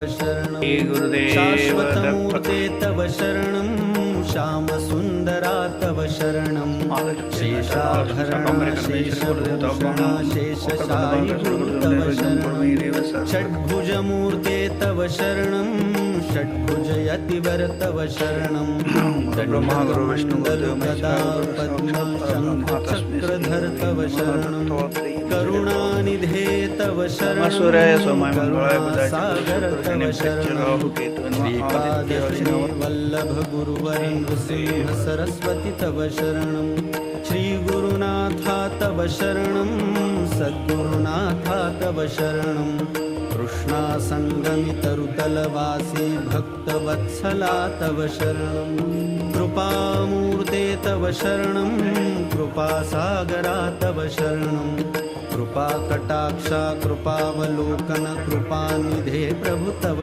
शरणं गुरुदेव शाश्वतमूर्ते तव शरणं श्यामसुन्दरा तव शरणं शेषाभरणा शेषभूषणा शेषशायि गुरु तव शरणं षड्भुजमूर्ते तव शरणं षड्भुजयतिवर तव शरणं ब्रह्मागुरु विष्णुगुरु गदा पद्मशङ्खचक्रधर तव शरणं करुणानिधे तव शरणं करुणासागर तव शरणं श्रीपादश्री वल्लभ गुरुवरेन्द्र सिंह सरस्वती तव शरणं श्रीगुरुनाथा तव शरणं सद्गुरुनाथा तव शरणं कृष्णा संगमि तरुतलवासी भक्तवत्सला तव शरणं कृपामूर्ते तव शरणं कृपासागरा तव शरणं कृपाकटाक्षा कृपावलोकन कृपानिधे प्रभु तव